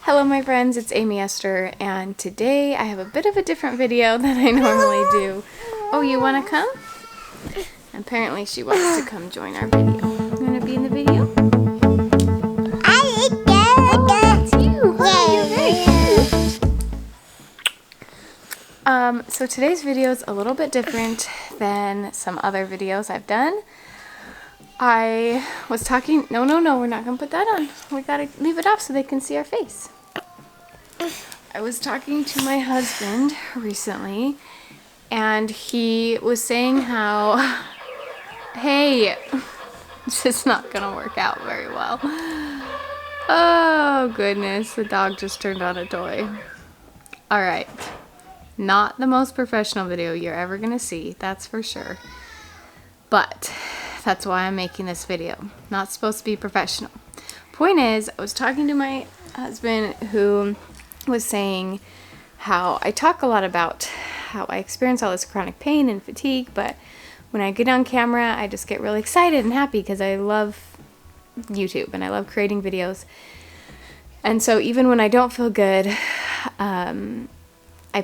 Hello my friends, it's Amy Esther, and today I have a bit of a different video than I normally do. Oh, you want to come? Apparently she wants to come join our video. You want to be in the video? Oh, it's you! Hi, you're very cute. So today's video is a little bit different than some other videos I've done. I was talking, no, we're not going to put that on. We got to leave it off so they can see our face. I was talking to my husband recently, and he was saying how, hey, it's just not going to work out very well. Oh, goodness, the dog just turned on a toy. Alright, not the most professional video you're ever going to see, that's for sure. But that's why I'm making this video. Not supposed to be professional. Point is, I was talking to my husband who was saying how I talk a lot about how I experience all this chronic pain and fatigue, but when I get on camera, I just get really excited and happy because I love YouTube and I love creating videos. And so even when I don't feel good, I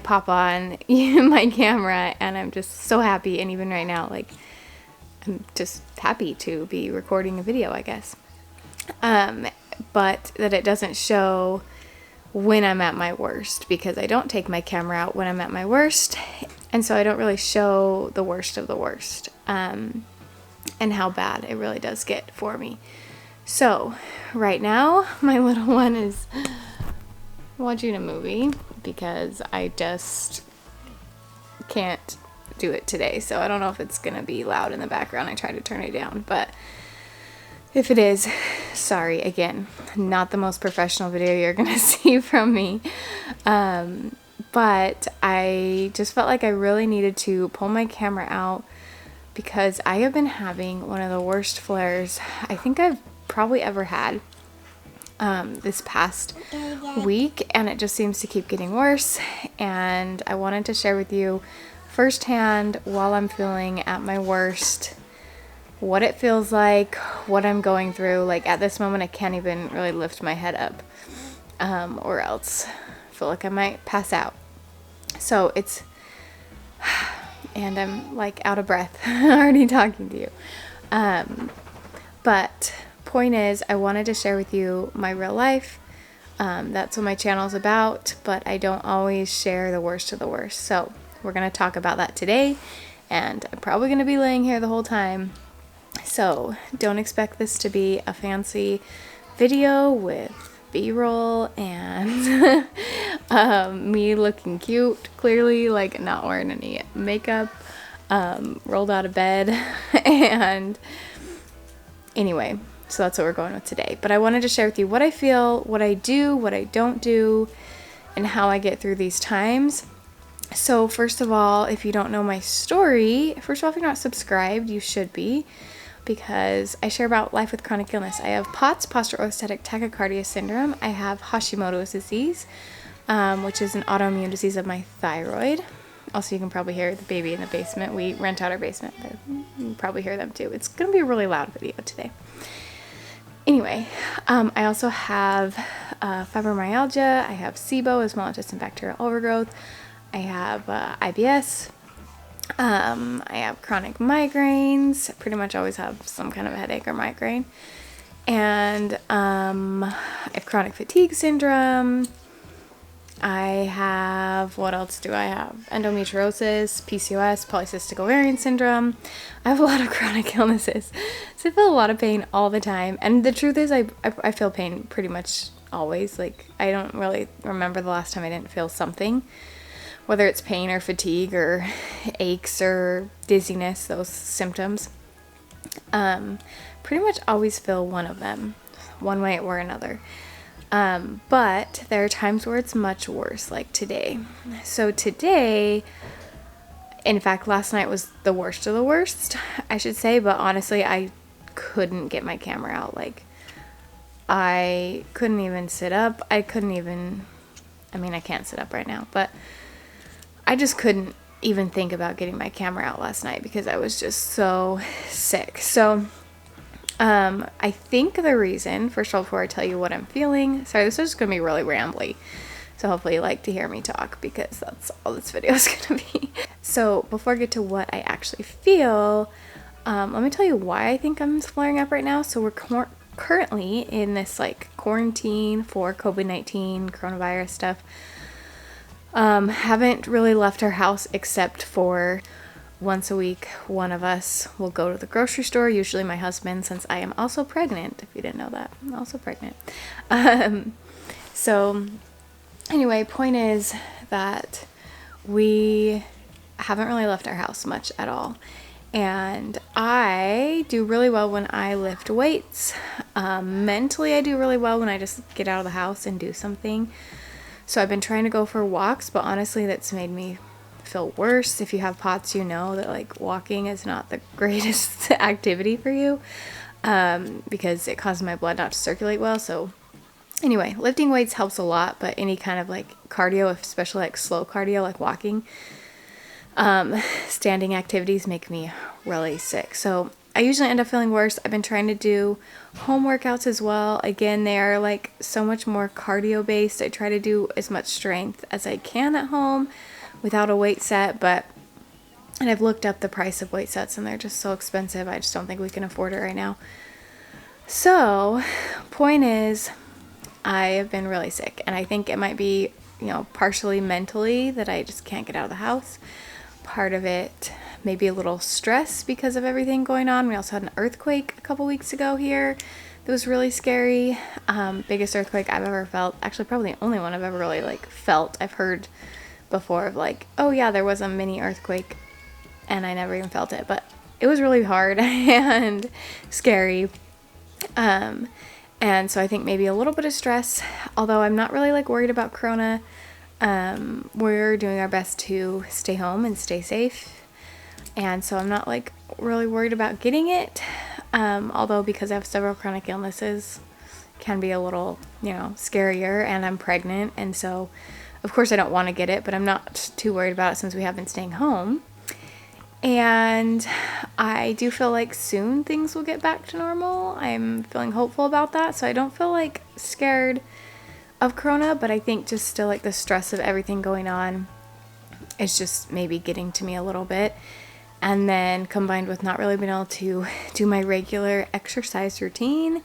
pop on my camera and I'm just so happy. And even right now, like, I'm just happy to be recording a video, I guess. But that it doesn't show when I'm at my worst, because I don't take my camera out when I'm at my worst, and so I don't really show the worst of the worst, and how bad it really does get for me. So right now my little one is watching a movie because I just can't do it today, so I don't know if it's gonna be loud in the background. I try to turn it down, but if it is, sorry, again, not the most professional video you're gonna see from me, but I just felt like I really needed to pull my camera out because I have been having one of the worst flares I think I've probably ever had this past week, and it just seems to keep getting worse, and I wanted to share with you firsthand, while I'm feeling at my worst, what it feels like, what I'm going through. Like at this moment I can't even really lift my head up, or else I feel like I might pass out. So it's, and I'm like out of breath already talking to you. But point is, I wanted to share with you my real life. That's what my channel is about, but I don't always share the worst of the worst. So we're going to talk about that today, and I'm probably going to be laying here the whole time. So don't expect this to be a fancy video with B-roll and me looking cute, clearly, like not wearing any makeup, rolled out of bed, and anyway, so that's what we're going with today. But I wanted to share with you what I feel, what I do, what I don't do, and how I get through these times. So first of all, if you don't know my story, first of all, if you're not subscribed, you should be, because I share about life with chronic illness. I have POTS, postural-orthostatic tachycardia syndrome. I have Hashimotos disease, which is an autoimmune disease of my thyroid. Also, you can probably hear the baby in the basement. We rent out our basement, but you can probably hear them too. It's going to be a really loud video today. Anyway, I also have fibromyalgia. I have SIBO, as small intestine bacterial overgrowth. I have IBS. I have chronic migraines. I pretty much always have some kind of headache or migraine. And I have chronic fatigue syndrome. I have, what else do I have? Endometriosis, PCOS, polycystic ovarian syndrome. I have a lot of chronic illnesses. So I feel a lot of pain all the time. And the truth is, I feel pain pretty much always. Like, I don't really remember the last time I didn't feel something. Whether it's pain or fatigue or aches or dizziness, those symptoms. Pretty much always feel one of them, one way or another. But there are times where it's much worse, like today. So today, in fact, last night was the worst of the worst, I should say, but honestly, I couldn't get my camera out. Like, I couldn't even sit up. I mean, I can't sit up right now, but I just couldn't even think about getting my camera out last night because I was just so sick. So I think the reason, first of all, before I tell you what I'm feeling, sorry, this is just going to be really rambly. So hopefully you like to hear me talk, because that's all this video is going to be. So before I get to what I actually feel, let me tell you why I think I'm flaring up right now. So we're currently in this like quarantine for COVID-19 coronavirus stuff. Haven't really left our house except for once a week. One of us will go to the grocery store, usually my husband, since I am also pregnant. If you didn't know that, I'm also pregnant. So anyway, point is that we haven't really left our house much at all. And I do really well when I lift weights. Mentally, I do really well when I just get out of the house and do something. So I've been trying to go for walks, but honestly, that's made me feel worse. If you have POTS, you know that like walking is not the greatest activity for you, because it causes my blood not to circulate well. So anyway, lifting weights helps a lot, but any kind of like cardio, especially like slow cardio, like walking, standing activities make me really sick. So I usually end up feeling worse. I've been trying to do home workouts as well. Again, they are like so much more cardio based. I try to do as much strength as I can at home without a weight set, and I've looked up the price of weight sets and they're just so expensive. I just don't think we can afford it right now. So point is, I have been really sick, and I think it might be, partially mentally that I just can't get out of the house. Part of it maybe a little stress because of everything going on. We also had an earthquake a couple weeks ago here that was really scary. Biggest earthquake I've ever felt. Actually, probably the only one I've ever really like felt. I've heard before of like, oh yeah, there was a mini earthquake and I never even felt it, but it was really hard and scary. And so I think maybe a little bit of stress, although I'm not really like worried about Corona. We're doing our best to stay home and stay safe. And so I'm not like really worried about getting it. Although because I have several chronic illnesses, can be a little, scarier, and I'm pregnant. And so of course I don't want to get it, but I'm not too worried about it since we have been staying home. And I do feel like soon things will get back to normal. I'm feeling hopeful about that. So I don't feel like scared of Corona, but I think just still like the stress of everything going on is just maybe getting to me a little bit. And then combined with not really being able to do my regular exercise routine,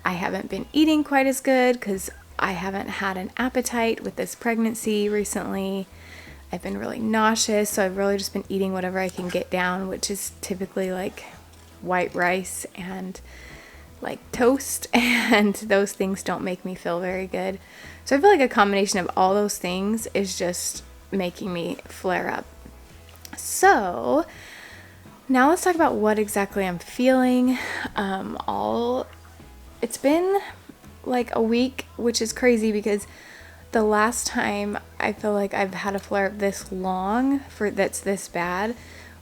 I haven't been eating quite as good because I haven't had an appetite with this pregnancy recently. I've been really nauseous, so I've really just been eating whatever I can get down, which is typically like white rice and like toast, and those things don't make me feel very good. So I feel like a combination of all those things is just making me flare up. So now let's talk about what exactly I'm feeling. It's been like a week, which is crazy because the last time I feel like I've had a flare up this long that's this bad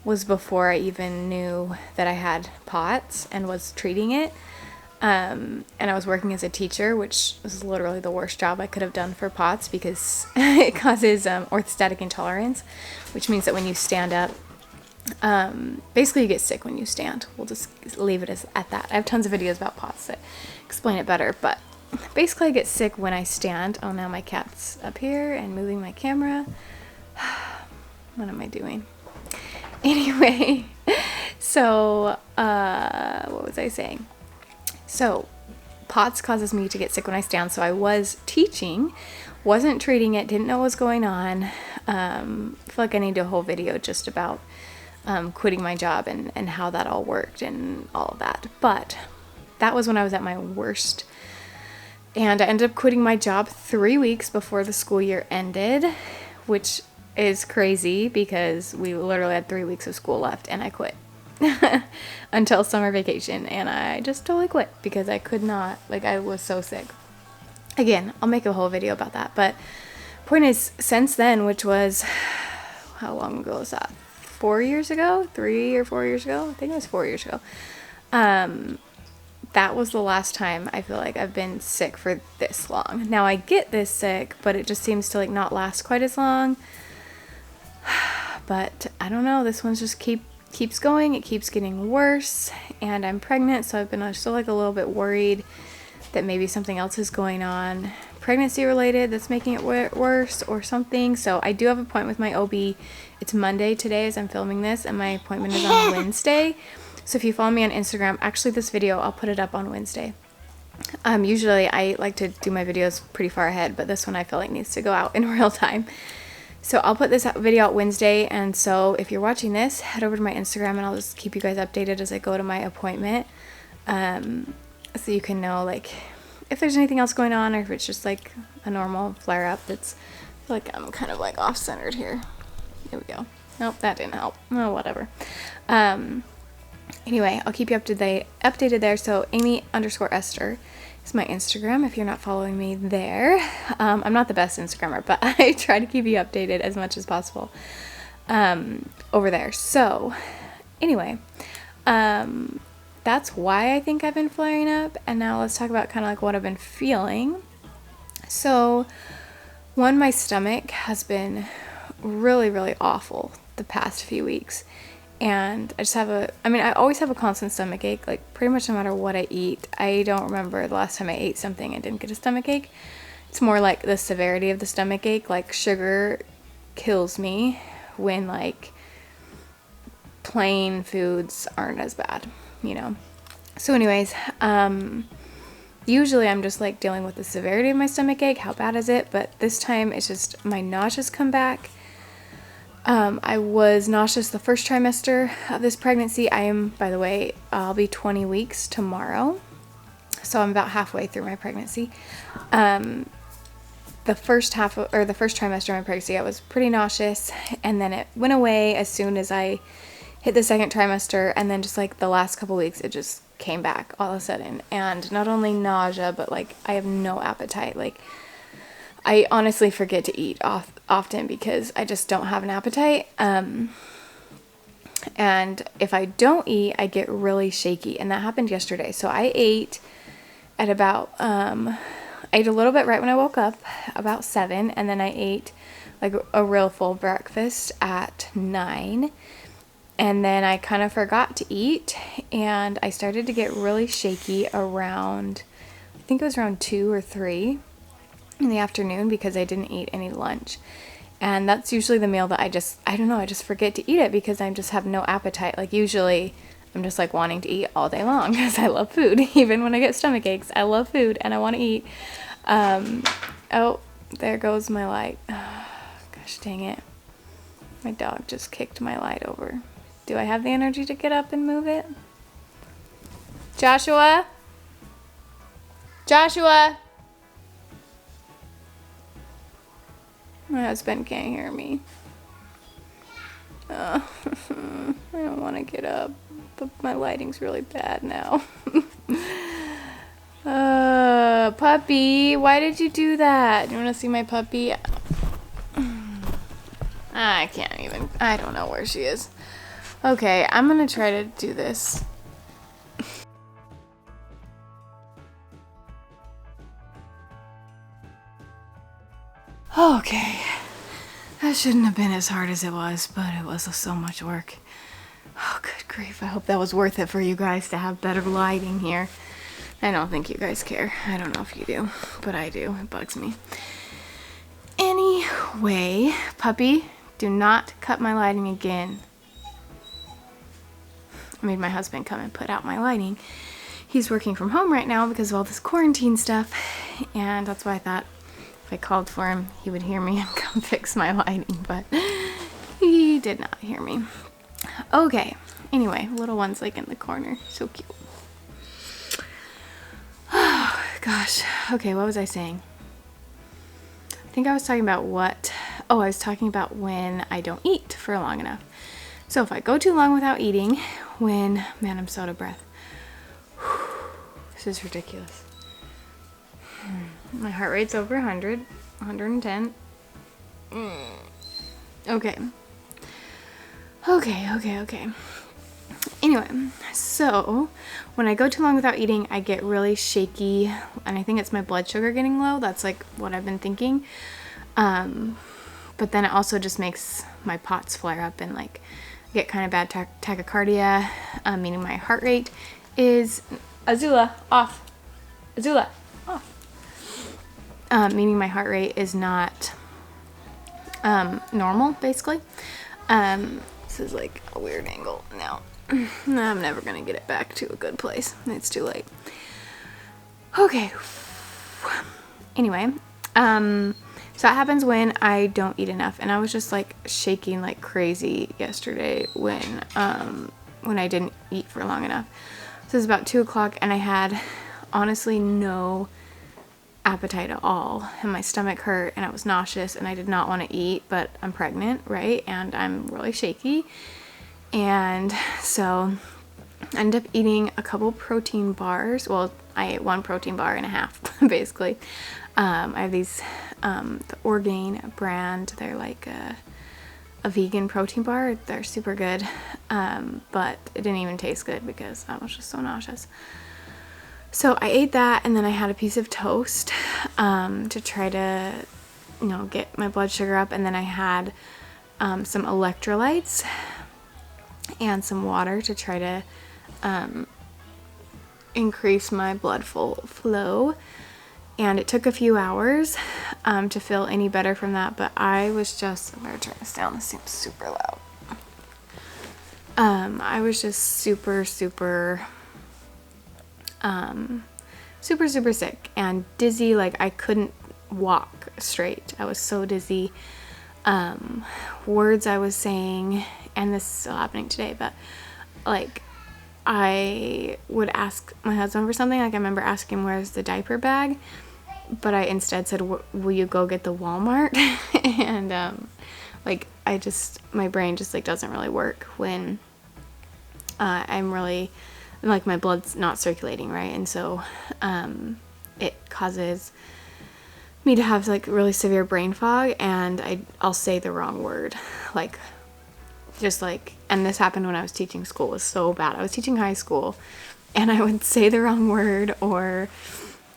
was before I even knew that I had POTS and was treating it. And I was working as a teacher, which was literally the worst job I could have done for POTS because it causes orthostatic intolerance, which means that when you stand up, basically you get sick when you stand. We'll just leave it at that. I have tons of videos about POTS that explain it better, but basically I get sick when I stand. Oh, now my cat's up here and moving my camera. What am I doing? Anyway, so what was I saying? So POTS causes me to get sick when I stand. So I was teaching, wasn't treating it, didn't know what was going on. I feel like I need to do a whole video just about quitting my job and how that all worked and all of that. But that was when I was at my worst. And I ended up quitting my job 3 weeks before the school year ended, which is crazy because we literally had 3 weeks of school left and I quit until summer vacation. And I just totally quit because I could not, like I was so sick. Again, I'll make a whole video about that. But point is, since then, which was, how long ago was that? 4 years ago? 3 or 4 years ago? I think it was 4 years ago. That was the last time I feel like I've been sick for this long. Now I get this sick, but it just seems to like not last quite as long. But I don't know, this one's just keep keeps going. It keeps getting worse, and I'm pregnant, so I've been still like a little bit worried that maybe something else is going on pregnancy related that's making it worse or something. So I do have an appointment with my OB. It's Monday today as I'm filming this, and my appointment is on Wednesday. So if you follow me on Instagram, actually this video, I'll put it up on Wednesday. Usually I like to do my videos pretty far ahead, but this one I feel like needs to go out in real time. So I'll put this video out Wednesday, and so if you're watching this, head over to my Instagram and I'll just keep you guys updated as I go to my appointment. So you can know like if there's anything else going on, or if it's just like a normal flare-up. That's, I feel like I'm kind of like off-centered here. There we go. Nope, that didn't help. Oh, whatever. Anyway, I'll keep you updated there. So Amy_Esther is my Instagram if you're not following me there. I'm not the best Instagrammer, but I try to keep you updated as much as possible over there. So anyway, that's why I think I've been flaring up. And now let's talk about kind of like what I've been feeling. So one, my stomach has been really, really awful the past few weeks. And I just have I always have a constant stomach ache, like pretty much no matter what I eat. I don't remember the last time I ate something and didn't get a stomach ache. It's more like the severity of the stomach ache. Like sugar kills me when like plain foods aren't as bad, you know. So anyways, usually I'm just like dealing with the severity of my stomach ache. How bad is it? But this time it's just my nausea's come back. I was nauseous the first trimester of this pregnancy. I am, by the way, I'll be 20 weeks tomorrow. So I'm about halfway through my pregnancy. The first trimester of my pregnancy, I was pretty nauseous, and then it went away as soon as I hit the second trimester, and then just like the last couple weeks, it just came back all of a sudden. And not only nausea, but like I have no appetite. Like I honestly forget to eat often because I just don't have an appetite. And if I don't eat, I get really shaky. And that happened yesterday. So I ate at about, I ate a little bit right when I woke up, about 7. And then I ate like a real full breakfast at 9. And then I kind of forgot to eat. And I started to get really shaky around, I think it was around 2 or 3. In the afternoon because I didn't eat any lunch. And that's usually the meal that I just forget to eat it because I just have no appetite. Like usually I'm just like wanting to eat all day long because I love food. Even when I get stomach aches, I love food and I want to eat. Oh, there goes my light. Oh, gosh dang it. My dog just kicked my light over. Do I have the energy to get up and move it? Joshua? Joshua? My husband can't hear me. I don't want to get up, but my lighting's really bad now. Puppy, why did you do that? Do you want to see my puppy? I can't even. I don't know where she is. Okay, I'm going to try to do this. Okay, that shouldn't have been as hard as it was, but it was so much work. Oh, good grief. I hope that was worth it for you guys to have better lighting here. I don't think you guys care. I don't know if you do, but I do. It bugs me. Anyway, puppy, do not cut my lighting again. I made my husband come and put out my lighting. He's working from home right now because of all this quarantine stuff, and that's why I thought if I called for him, he would hear me and come fix my lighting, but he did not hear me. Okay, anyway, little one's like in the corner. So cute. Oh, gosh. Okay, what was I saying? I think I was talking about I was talking about when I don't eat for long enough. So if I go too long without eating, man, I'm so out of breath. This is ridiculous. My heart rate's over 100, 110. Okay. Anyway, so when I go too long without eating, I get really shaky, and I think it's my blood sugar getting low. That's like what I've been thinking. But then it also just makes my POTS flare up, and like get kind of bad tachycardia, meaning my heart rate is Azula off. Azula off. Meaning my heart rate is not normal, basically. This is like a weird angle now. I'm never gonna get it back to a good place. It's too late. Okay. Anyway, so that happens when I don't eat enough, and I was just like shaking like crazy yesterday when I didn't eat for long enough. So it was about 2 o'clock, and I had honestly no appetite at all, and my stomach hurt, and I was nauseous, and I did not want to eat, but I'm pregnant, right? And I'm really shaky, and so I ended up eating a couple protein bars. Well, I ate 1 protein bar and a half, basically. I have these, the Orgain brand. They're like a vegan protein bar. They're super good, but it didn't even taste good because I was just so nauseous. So I ate that, and then I had a piece of toast to try to, get my blood sugar up, and then I had some electrolytes and some water to try to increase my blood flow. And it took a few hours to feel any better from that, but I was just, I'm gonna turn this down, this seems super loud. I was just super sick and dizzy. Like I couldn't walk straight. I was so dizzy. Words I was saying, and this is still happening today, but like I would ask my husband for something. Like I remember asking him, where's the diaper bag? But I instead said, will you go get the Walmart? And like my brain just like doesn't really work when I'm really, like my blood's not circulating, right? And so it causes me to have like really severe brain fog, and I'll say the wrong word, like just like, and this happened when I was teaching school. It was so bad. I was teaching high school, and I would say the wrong word, or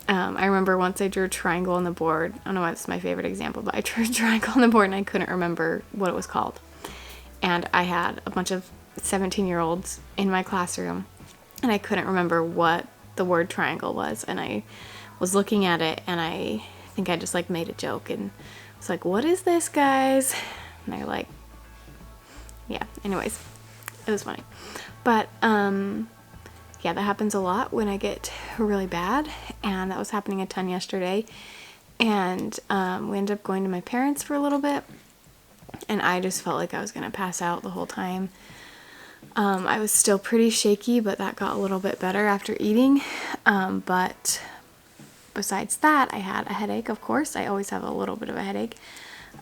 I remember once I drew a triangle on the board. I don't know why it's my favorite example, but I drew a triangle on the board and I couldn't remember what it was called. And I had a bunch of 17-year-olds in my classroom, and I couldn't remember what the word triangle was. And I was looking at it, and I think I just like made a joke and was like, what is this, guys? And they're like, yeah, anyways, it was funny. But yeah, that happens a lot when I get really bad, and that was happening a ton yesterday. And we ended up going to my parents for a little bit, and I just felt like I was gonna pass out the whole time. I was still pretty shaky, but that got a little bit better after eating. But besides that, I had a headache, of course. I always have a little bit of a headache.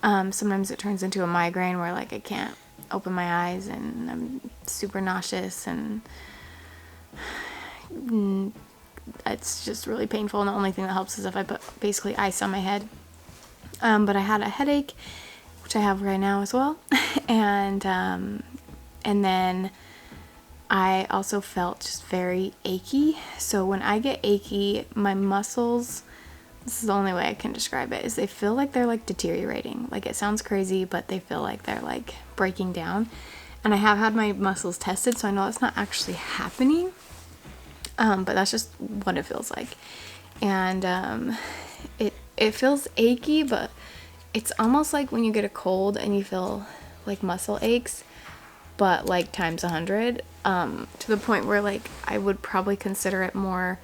Sometimes it turns into a migraine where like I can't open my eyes, and I'm super nauseous, and it's just really painful. And the only thing that helps is if I put basically ice on my head. But I had a headache, which I have right now as well. And then I also felt just very achy. So when I get achy, my muscles, this is the only way I can describe it, is they feel like they're like deteriorating. Like it sounds crazy, but they feel like they're like breaking down. And I have had my muscles tested, so I know it's not actually happening. But that's just what it feels like. And it feels achy, but it's almost like when you get a cold and you feel like muscle aches, but like times 100, to the point where like I would probably consider it more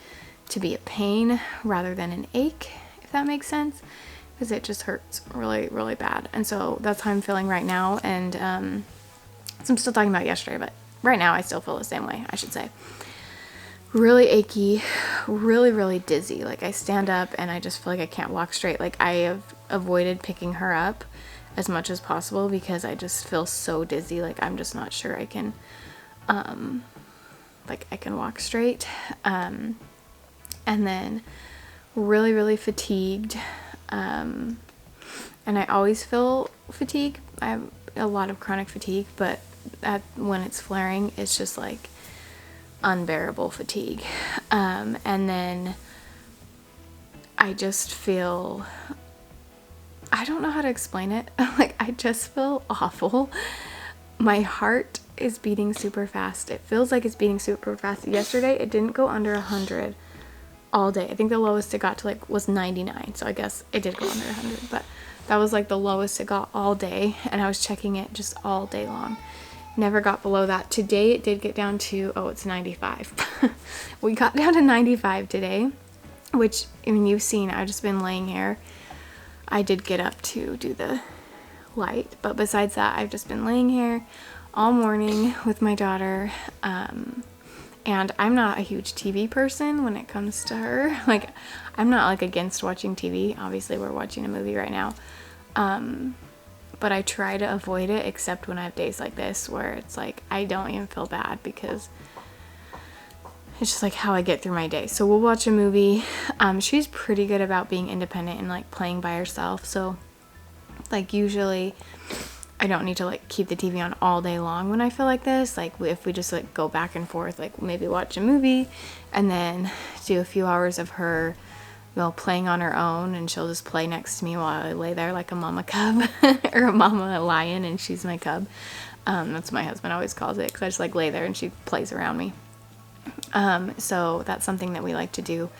to be a pain rather than an ache, if that makes sense, because it just hurts really, really bad. And so that's how I'm feeling right now. And so I'm still talking about yesterday, but right now I still feel the same way, I should say. Really achy, really, really dizzy. Like I stand up and I just feel like I can't walk straight. Like I have avoided picking her up as much as possible because I just feel so dizzy. Like I'm just not sure I can, like I can walk straight. And then really, really fatigued. And I always feel fatigue. I have a lot of chronic fatigue, but when it's flaring, it's just like unbearable fatigue. And then I just feel, I don't know how to explain it. Like I just feel awful. My heart is beating super fast. It feels like it's beating super fast. Yesterday, it didn't go under 100 all day. I think the lowest it got to like was 99. So I guess it did go under 100, but that was like the lowest it got all day. And I was checking it just all day long. Never got below that. Today, it did get down to, oh, it's 95. We got down to 95 today, which, I mean, you've seen, I've just been laying here. I did get up to do the light, but besides that, I've just been laying here all morning with my daughter. And I'm not a huge TV person when it comes to her. Like, I'm not like against watching TV. Obviously, we're watching a movie right now. But I try to avoid it, except when I have days like this where it's like I don't even feel bad because it's just like how I get through my day. So we'll watch a movie. She's pretty good about being independent and like playing by herself. So like usually I don't need to like keep the TV on all day long when I feel like this. Like if we just like go back and forth, like maybe watch a movie and then do a few hours of her, you know, playing on her own, and she'll just play next to me while I lay there like a mama cub or a mama lion, and she's my cub. That's what my husband always calls it, because I just like lay there and she plays around me. So that's something that we like to do,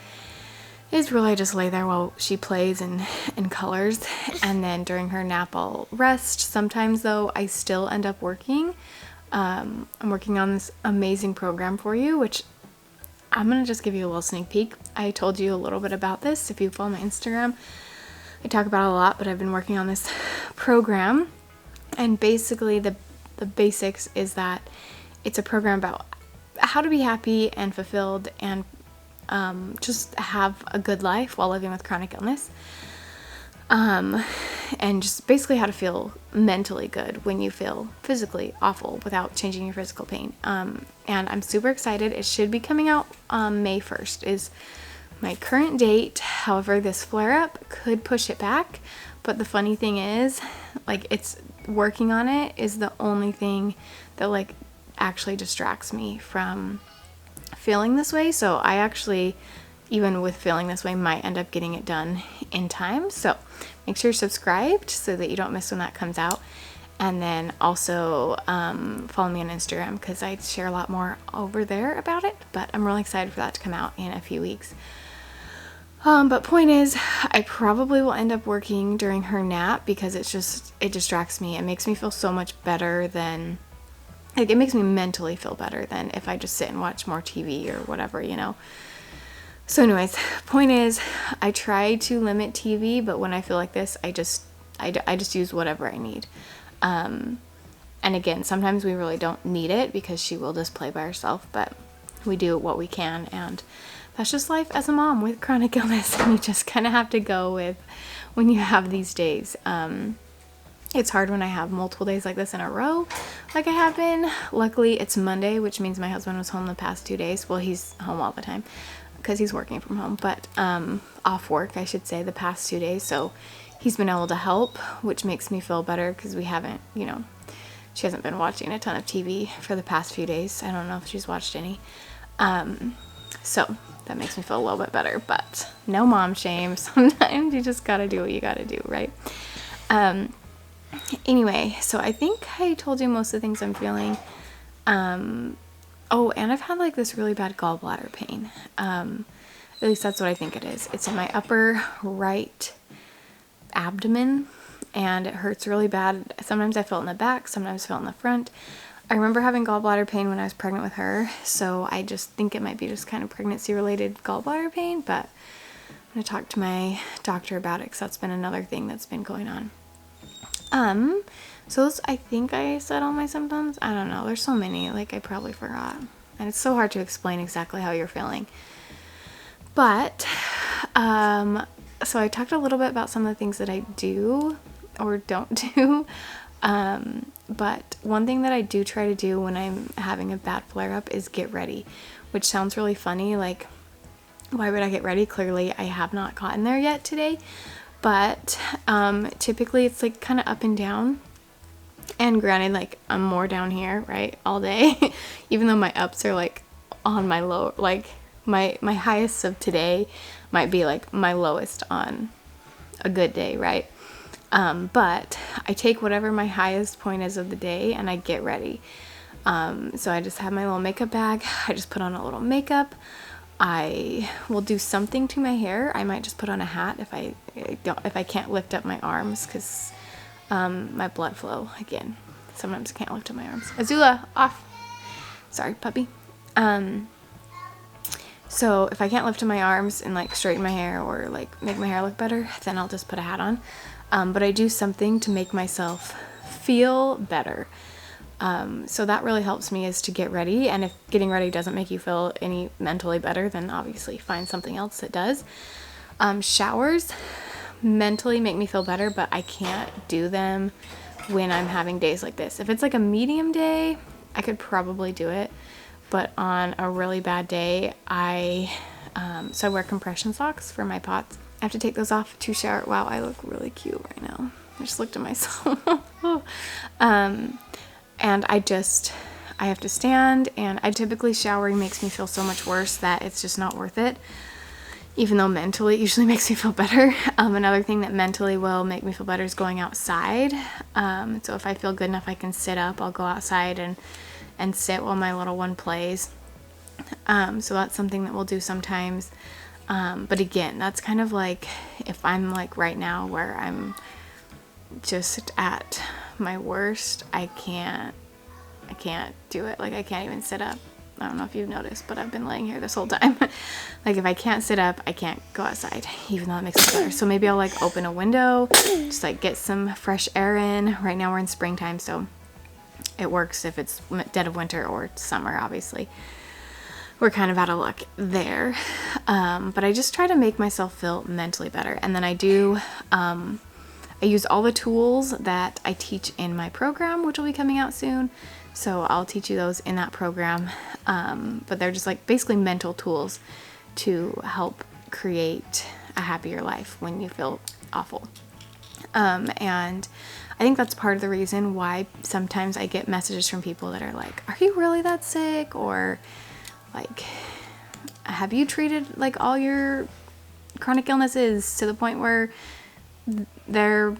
is really just lay there while she plays and colors, and then during her nap I'll rest. Sometimes though I still end up working. I'm working on this amazing program for you, which I'm gonna just give you a little sneak peek. I told you a little bit about this if you follow my Instagram. I talk about it a lot, but I've been working on this program, and basically the basics is that it's a program about how to be happy and fulfilled and just have a good life while living with chronic illness. And just basically how to feel mentally good when you feel physically awful without changing your physical pain. And I'm super excited. It should be coming out May 1st is my current date. However, this flare-up could push it back. But the funny thing is, like, it's working on it is the only thing that like actually distracts me from feeling this way. So I actually, even with feeling this way, might end up getting it done in time. So make sure you're subscribed so that you don't miss when that comes out. And then also follow me on Instagram, because I share a lot more over there about it. But I'm really excited for that to come out in a few weeks. But point is, I probably will end up working during her nap, because it distracts me. It makes me feel so much better than, like, it makes me mentally feel better than if I just sit and watch more TV or whatever, you know. So anyways, point is, I try to limit TV, but when I feel like this, I just use whatever I need. And again, sometimes we really don't need it because she will just play by herself, but we do what we can, and that's just life as a mom with chronic illness, and you just kind of have to go with when you have these days. It's hard when I have multiple days like this in a row, like I have been. Luckily, it's Monday, which means my husband was home the past 2 days. Well, he's home all the time because he's working from home, but off work, I should say, the past 2 days. So he's been able to help, which makes me feel better, because we haven't, you know, she hasn't been watching a ton of TV for the past few days. I don't know if she's watched any. So that makes me feel a little bit better, but no mom shame. Sometimes you just gotta do what you gotta do, right? Anyway, so I think I told you most of the things I'm feeling. Oh, and I've had like this really bad gallbladder pain. At least that's what I think it is. It's in my upper right abdomen, and it hurts really bad. Sometimes I feel it in the back, sometimes I feel it in the front. I remember having gallbladder pain when I was pregnant with her, so I just think it might be just kind of pregnancy-related gallbladder pain, but I'm going to talk to my doctor about it, because that's been another thing that's been going on. So I think I said all my symptoms. I don't know. There's so many. Like, I probably forgot. And it's so hard to explain exactly how you're feeling. But, so I talked a little bit about some of the things that I do or don't do. But one thing that I do try to do when I'm having a bad flare-up is get ready, which sounds really funny. Like, why would I get ready? Clearly, I have not gotten there yet today. But typically it's like kind of up and down. And granted, like, I'm more down here, right, all day. Even though my ups are like on my low, like my highest of today might be like my lowest on a good day, right? But I take whatever my highest point is of the day and I get ready. So I just have my little makeup bag. I just put on a little makeup. I will do something to my hair. I might just put on a hat if I can't lift up my arms, because my blood flow, again, sometimes I can't lift up my arms. Azula, off. Sorry, puppy. So if I can't lift up my arms and like straighten my hair or like make my hair look better, then I'll just put a hat on. But I do something to make myself feel better. So that really helps me, is to get ready. And if getting ready doesn't make you feel any mentally better, then obviously find something else that does. Showers mentally make me feel better, but I can't do them when I'm having days like this. If it's like a medium day, I could probably do it. But on a really bad day, so I wear compression socks for my pots. I have to take those off to shower. Wow, I look really cute right now. I just looked at myself. And I have to stand, and typically showering makes me feel so much worse that it's just not worth it. Even though mentally it usually makes me feel better. Another thing that mentally will make me feel better is going outside. So if I feel good enough I can sit up, I'll go outside and sit while my little one plays. So that's something that we'll do sometimes. But again, that's kind of like if I'm like right now where I'm just at my worst, I can't do it. Like I can't even sit up. I don't know if you've noticed, but I've been laying here this whole time. Like if I can't sit up, I can't go outside, even though it makes it better. So maybe I'll like open a window, just like get some fresh air in. Right now we're in springtime, so it works if it's dead of winter or summer, obviously. We're kind of out of luck there. But I just try to make myself feel mentally better. And then I use all the tools that I teach in my program, which will be coming out soon. So I'll teach you those in that program. But they're just like basically mental tools to help create a happier life when you feel awful. And I think that's part of the reason why sometimes I get messages from people that are like, are you really that sick? Or like, have you treated like all your chronic illnesses to the point where they're,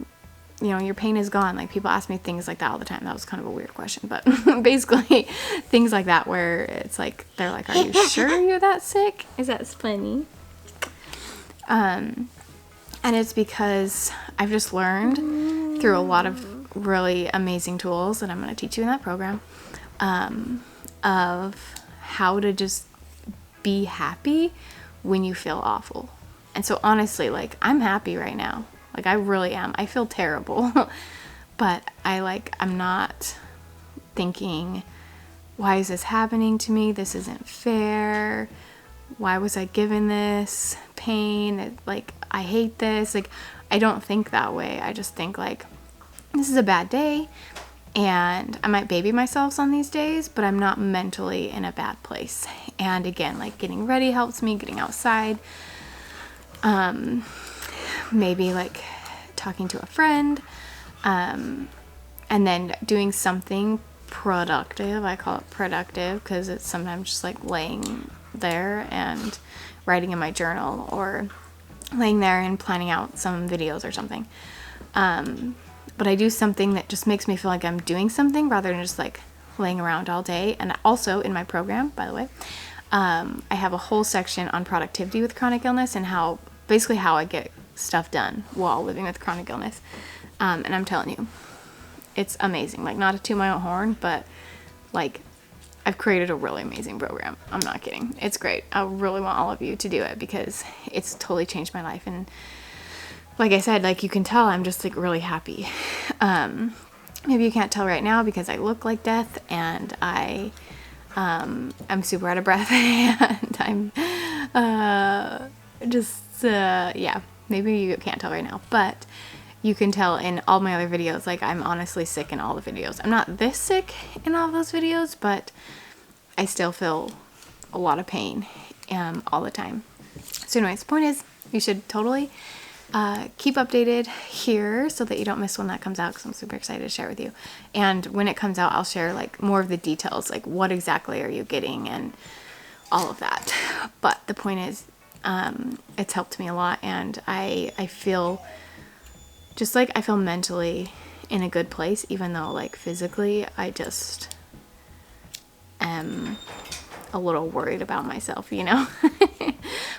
you know, your pain is gone? Like people ask me things like that all the time. That was kind of a weird question, but basically things like that where it's like, they're like, are you sure you're that sick? Is that funny? And it's because I've just learned through a lot of really amazing tools that I'm going to teach you in that program, of how to just be happy when you feel awful. And so honestly, like I'm happy right now. Like I really am. I feel terrible, but I'm not thinking, why is this happening to me? This isn't fair. Why was I given this pain? Like, I hate this. Like, I don't think that way. I just think like, this is a bad day, and I might baby myself on these days, but I'm not mentally in a bad place. And again, like getting ready helps me, getting outside. Maybe like talking to a friend, and then doing something productive. I call it productive because it's sometimes just like laying there and writing in my journal, or laying there and planning out some videos or something. But I do something that just makes me feel like I'm doing something rather than just like laying around all day. And also in my program, by the way, I have a whole section on productivity with chronic illness and how I get stuff done while living with chronic illness. And I'm telling you, it's amazing. Like, not to toot my own horn, but like I've created a really amazing program. I'm not kidding. It's great. I really want all of you to do it because it's totally changed my life. And like I said, like you can tell, I'm just like really happy. Maybe you can't tell right now because I look like death, and I'm super out of breath, and I'm yeah, maybe you can't tell right now, but you can tell in all my other videos. Like, I'm honestly sick in all the videos. I'm not this sick in all of those videos, but I still feel a lot of pain all the time. So anyways, the point is, you should totally keep updated here so that you don't miss when that comes out, because I'm super excited to share with you. And when it comes out, I'll share like more of the details, like what exactly are you getting and all of that. But the point is, it's helped me a lot, and I feel just like I feel mentally in a good place, even though like physically I just am a little worried about myself, you know.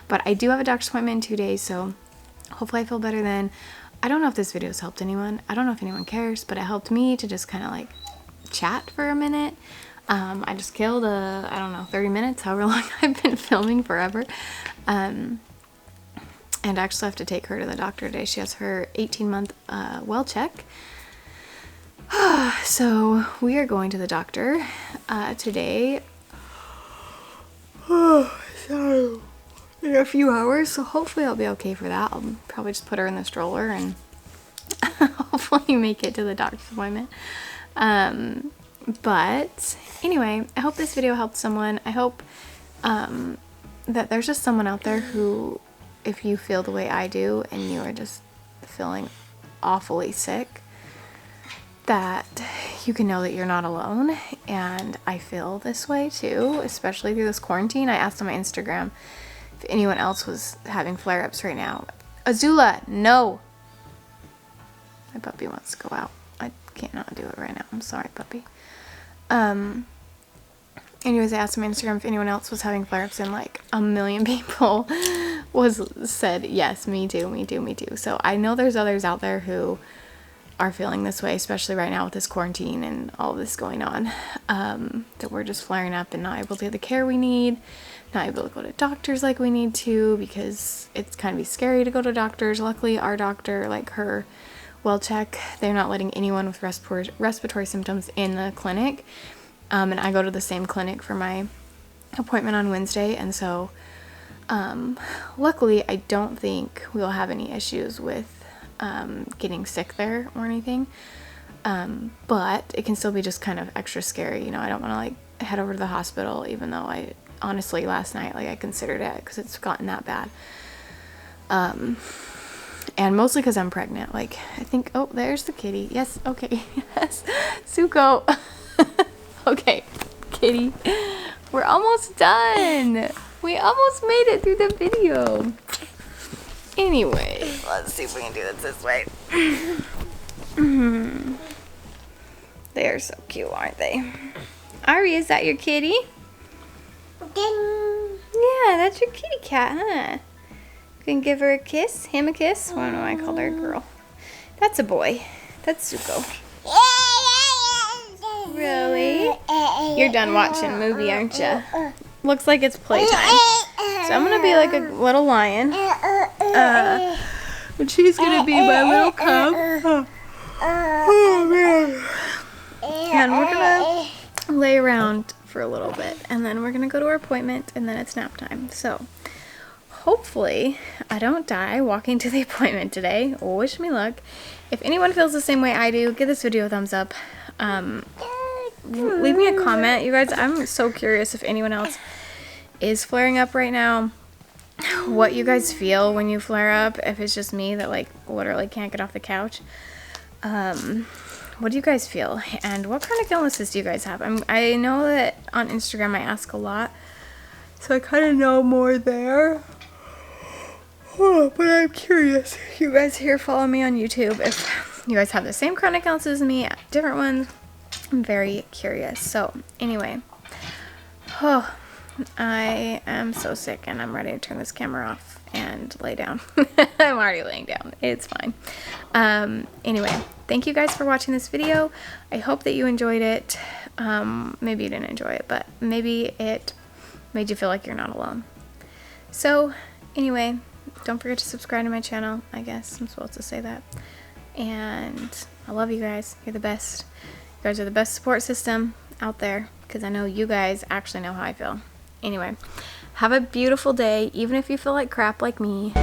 But I do have a doctor's appointment in 2 days, so hopefully I feel better then. I don't know if this video has helped anyone. I don't know if anyone cares, but it helped me to just kind of like chat for a minute. I just killed I don't know, 30 minutes, however long I've been filming, forever. And I actually have to take her to the doctor today. She has her 18-month well check. So we are going to the doctor today. Sorry. In a few hours, so hopefully I'll be okay for that. I'll probably just put her in the stroller and hopefully make it to the doctor's appointment. But anyway, I hope this video helped someone. I hope that there's just someone out there who, if you feel the way I do and you are just feeling awfully sick, that you can know that you're not alone. And I feel this way too, especially through this quarantine. I asked on my Instagram if anyone else was having flare-ups right now. Azula, no! My puppy wants to go out. I can't not do it right now. I'm sorry, puppy. Anyways, I asked on my Instagram if anyone else was having flare-ups, and like 1 million people said yes, me too, me too, me too. So I know there's others out there who are feeling this way, especially right now with this quarantine and all of this going on, that we're just flaring up and not able to get the care we need, not able to go to doctors like we need to, because it's kind of be scary to go to doctors. Luckily, our doctor, like her well check, they're not letting anyone with respiratory symptoms in the clinic. And I go to the same clinic for my appointment on Wednesday, and so luckily I don't think we'll have any issues with getting sick there or anything, but it can still be just kind of extra scary, you know. I don't want to like head over to the hospital, even though I honestly last night like I considered it, because it's gotten that bad, and mostly because I'm pregnant. Like, I think, oh, there's the kitty. Yes, okay. Yes, Zuko. Okay, kitty, we're almost done. We almost made it through the video. Anyway, let's see if we can do this way. They are so cute, aren't they? Ari, is that your kitty? Yeah, that's your kitty cat, huh? You can give her a kiss? Him a kiss? I don't know why I called her a girl. That's a boy. That's Zuko. Really? You're done watching a movie, aren't you? Looks like it's playtime. So I'm gonna be like a little lion. And she's gonna be my little cub. Oh man. And we're gonna lay around for a little bit, and then we're gonna go to our appointment, and then it's nap time. So hopefully I don't die walking to the appointment today. Wish me luck. If anyone feels the same way I do, give this video a thumbs up. Leave me a comment, you guys. I'm so curious if anyone else is flaring up right now, what you guys feel when you flare up, if it's just me that like literally can't get off the couch. What do you guys feel, and what chronic illnesses do you guys have? I know that on Instagram I ask a lot, so I kind of know more there. Oh, but I'm curious. You guys here follow me on YouTube, if you guys have the same chronic illnesses as me, different ones. I'm very curious. So anyway, oh, I am so sick, and I'm ready to turn this camera off and lay down. I'm already laying down. It's fine. Anyway, thank you guys for watching this video. I hope that you enjoyed it. Maybe you didn't enjoy it, but maybe it made you feel like you're not alone. So anyway, don't forget to subscribe to my channel. I guess I'm supposed to say that. And I love you guys. You're the best. You guys are the best support system out there, because I know you guys actually know how I feel. Anyway, have a beautiful day, even if you feel like crap like me.